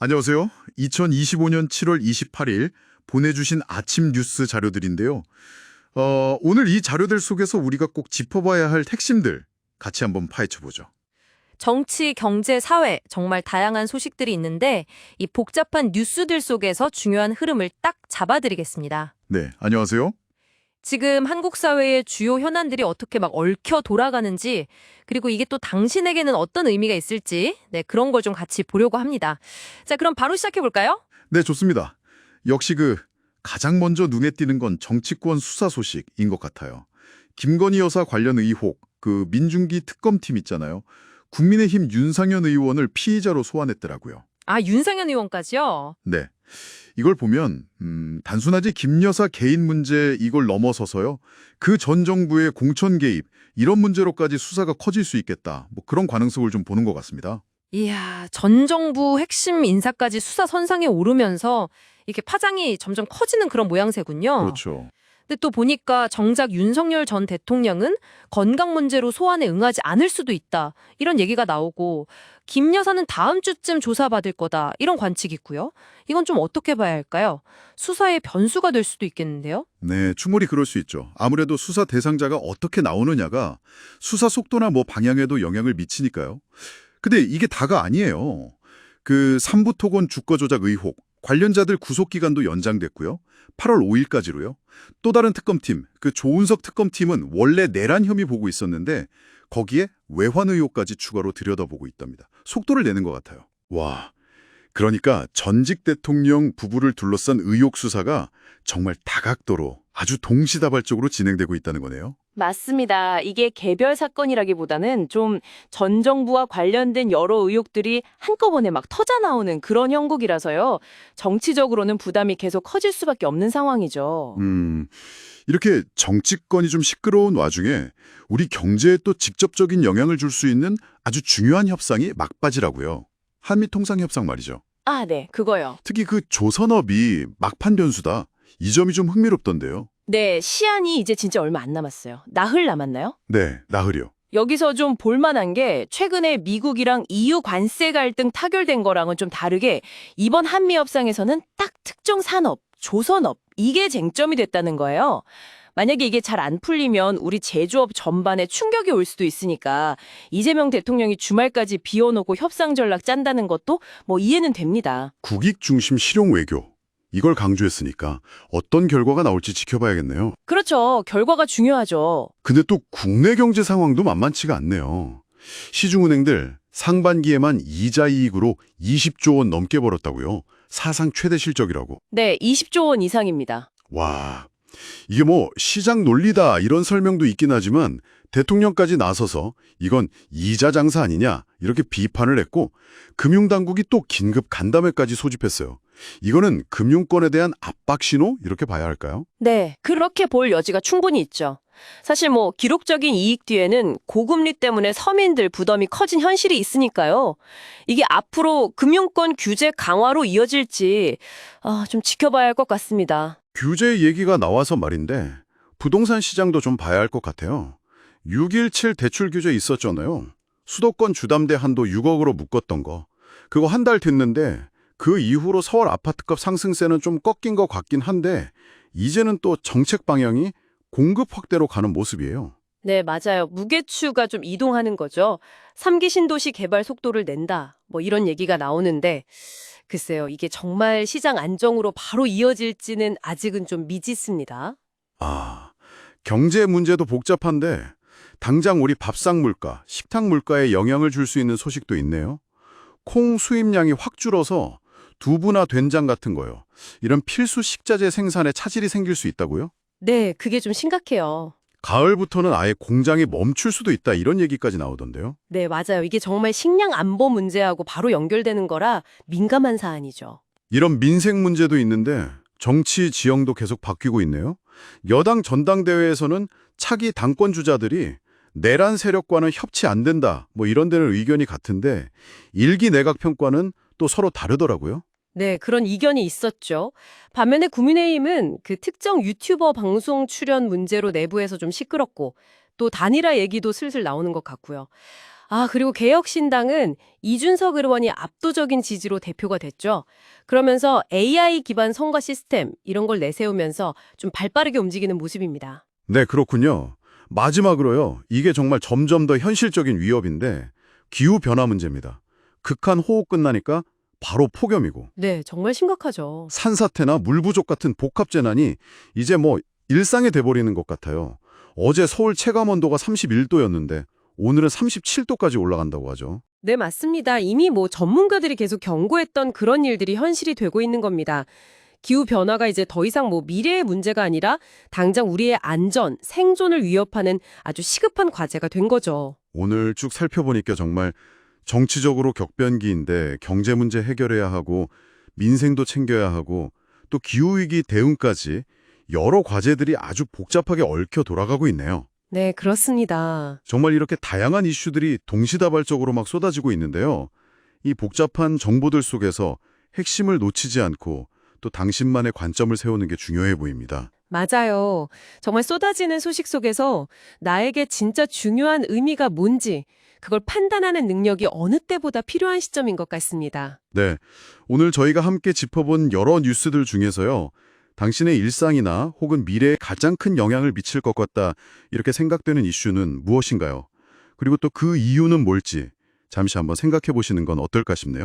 안녕하세요. 2025년 7월 28일 보내주신 아침 뉴스 자료들인데요. 오늘 이 자료들 속에서 우리가 꼭 짚어봐야 할 핵심들 같이 한번 파헤쳐보죠. 정치, 경제, 사회 정말 다양한 소식들이 있는데 이 복잡한 뉴스들 속에서 중요한 흐름을 딱 잡아드리겠습니다. 네, 안녕하세요. 지금 한국 사회의 주요 현안들이 어떻게 막 얽혀 돌아가는지, 그리고 이게 또 당신에게는 어떤 의미가 있을지, 그런 걸 좀 같이 보려고 합니다. 자, 그럼 바로 시작해 볼까요? 네, 좋습니다. 역시 가장 먼저 눈에 띄는 건 정치권 수사 소식인 것 같아요. 김건희 여사 관련 의혹, 민중기 특검팀 있잖아요. 국민의힘 윤상현 의원을 피의자로 소환했더라고요. 아, 윤상현 의원까지요? 네. 이걸 보면 단순하지 김 여사 개인 문제 이걸 넘어서서요. 그 전 정부의 공천 개입 이런 문제로까지 수사가 커질 수 있겠다. 뭐 그런 가능성을 좀 보는 것 같습니다. 이야, 전 정부 핵심 인사까지 수사 선상에 오르면서 이렇게 파장이 점점 커지는 그런 모양새군요. 그렇죠. 근데 또 보니까 정작 윤석열 전 대통령은 건강 문제로 소환에 응하지 않을 수도 있다. 이런 얘기가 나오고 김 여사는 다음 주쯤 조사받을 거다. 이런 관측이 있고요. 이건 좀 어떻게 봐야 할까요? 수사의 변수가 될 수도 있겠는데요. 네, 충분히 그럴 수 있죠. 아무래도 수사 대상자가 어떻게 나오느냐가 수사 속도나 뭐 방향에도 영향을 미치니까요. 근데 이게 다가 아니에요. 삼부 토건 주가 조작 의혹, 관련자들 구속 기간도 연장됐고요. 8월 5일까지로요. 또 다른 특검팀, 조은석 특검팀은 원래 내란 혐의 보고 있었는데 거기에 외환 의혹까지 추가로 들여다보고 있답니다. 속도를 내는 것 같아요. 와, 그러니까 전직 대통령 부부를 둘러싼 의혹 수사가 정말 다각도로 아주 동시다발적으로 진행되고 있다는 거네요. 맞습니다. 이게 개별 사건이라기보다는 좀 전 정부와 관련된 여러 의혹들이 한꺼번에 막 터져 나오는 그런 형국이라서요. 정치적으로는 부담이 계속 커질 수밖에 없는 상황이죠. 이렇게 정치권이 좀 시끄러운 와중에 우리 경제에 또 직접적인 영향을 줄 수 있는 아주 중요한 협상이 막바지라고요. 한미통상협상 말이죠. 아, 네, 그거요. 특히 조선업이 막판 변수다. 이 점이 좀 흥미롭던데요. 네, 시한이 이제 진짜 얼마 안 남았어요. 나흘 남았나요? 네, 나으려. 여기서 좀 볼만한 게 최근에 미국이랑 EU 관세 갈등 타결된 거랑은 좀 다르게 이번 한미 협상에서는 딱 특정 산업, 조선업 이게 쟁점이 됐다는 거예요. 만약에 이게 잘 안 풀리면 우리 제조업 전반에 충격이 올 수도 있으니까 이재명 대통령이 주말까지 비워놓고 협상 전략 짠다는 것도 뭐 이해는 됩니다. 국익 중심 실용 외교. 이걸 강조했으니까 어떤 결과가 나올지 지켜봐야겠네요. 그렇죠. 결과가 중요하죠. 근데 또 국내 경제 상황도 만만치가 않네요. 시중은행들 상반기에만 이자 이익으로 20조 원 넘게 벌었다고요. 사상 최대 실적이라고. 네, 20조 원 이상입니다. 와, 이게 뭐 시장 논리다 이런 설명도 있긴 하지만 대통령까지 나서서 이건 이자 장사 아니냐 이렇게 비판을 했고 금융당국이 또 긴급 간담회까지 소집했어요. 이거는 금융권에 대한 압박 신호 이렇게 봐야 할까요? 네, 그렇게 볼 여지가 충분히 있죠. 사실 뭐 기록적인 이익 뒤에는 고금리 때문에 서민들 부담이 커진 현실이 있으니까요. 이게 앞으로 금융권 규제 강화로 이어질지 좀 지켜봐야 할 것 같습니다. 규제 얘기가 나와서 말인데 부동산 시장도 좀 봐야 할 것 같아요. 6.17 대출 규제 있었잖아요. 수도권 주담대 한도 6억으로 묶었던 거. 그거 한 달 됐는데 그 이후로 서울 아파트값 상승세는 좀 꺾인 것 같긴 한데 이제는 또 정책 방향이 공급 확대로 가는 모습이에요. 네, 맞아요. 무게추가 좀 이동하는 거죠. 3기 신도시 개발 속도를 낸다. 뭐 이런 얘기가 나오는데 글쎄요. 이게 정말 시장 안정으로 바로 이어질지는 아직은 좀 미지수입니다. 아, 경제 문제도 복잡한데 당장 우리 밥상 물가, 식탁 물가에 영향을 줄 수 있는 소식도 있네요. 콩 수입량이 확 줄어서 두부나 된장 같은 거요. 이런 필수 식자재 생산에 차질이 생길 수 있다고요? 네, 그게 좀 심각해요. 가을부터는 아예 공장이 멈출 수도 있다 이런 얘기까지 나오던데요. 네, 맞아요. 이게 정말 식량 안보 문제하고 바로 연결되는 거라 민감한 사안이죠. 이런 민생 문제도 있는데 정치 지형도 계속 바뀌고 있네요. 여당 전당대회에서는 차기 당권 주자들이 내란 세력과는 협치 안 된다 뭐 이런 데는 의견이 같은데 일기 내각 평가는 또 서로 다르더라고요. 네, 그런 이견이 있었죠. 반면에 국민의힘은 그 특정 유튜버 방송 출연 문제로 내부에서 좀 시끄럽고 또 단일화 얘기도 슬슬 나오는 것 같고요. 그리고 개혁신당은 이준석 의원이 압도적인 지지로 대표가 됐죠. 그러면서 AI 기반 선거 시스템 이런 걸 내세우면서 좀 발빠르게 움직이는 모습입니다. 네, 그렇군요. 마지막으로요. 이게 정말 점점 더 현실적인 위협인데 기후변화 문제입니다. 극한 호우 끝나니까 바로 폭염이고 네, 정말 심각하죠. 산사태나 물 부족 같은 복합 재난이 이제 뭐 일상이 돼버리는 것 같아요. 어제 서울 체감온도가 31도였는데 오늘은 37도까지 올라간다고 하죠. 네, 맞습니다. 이미 전문가들이 계속 경고했던 그런 일들이 현실이 되고 있는 겁니다. 기후 변화가 이제 더 이상 미래의 문제가 아니라 당장 우리의 안전, 생존을 위협하는 아주 시급한 과제가 된 거죠. 오늘 쭉 살펴보니까 정말 정치적으로 격변기인데 경제 문제 해결해야 하고 민생도 챙겨야 하고 또 기후위기 대응까지 여러 과제들이 아주 복잡하게 얽혀 돌아가고 있네요. 네, 그렇습니다. 정말 이렇게 다양한 이슈들이 동시다발적으로 막 쏟아지고 있는데요. 이 복잡한 정보들 속에서 핵심을 놓치지 않고 또 당신만의 관점을 세우는 게 중요해 보입니다. 맞아요. 정말 쏟아지는 소식 속에서 나에게 진짜 중요한 의미가 뭔지 그걸 판단하는 능력이 어느 때보다 필요한 시점인 것 같습니다. 네, 오늘 저희가 함께 짚어본 여러 뉴스들 중에서요. 당신의 일상이나 혹은 미래에 가장 큰 영향을 미칠 것 같다 이렇게 생각되는 이슈는 무엇인가요? 그리고 또 그 이유는 뭘지 잠시 한번 생각해 보시는 건 어떨까 싶네요.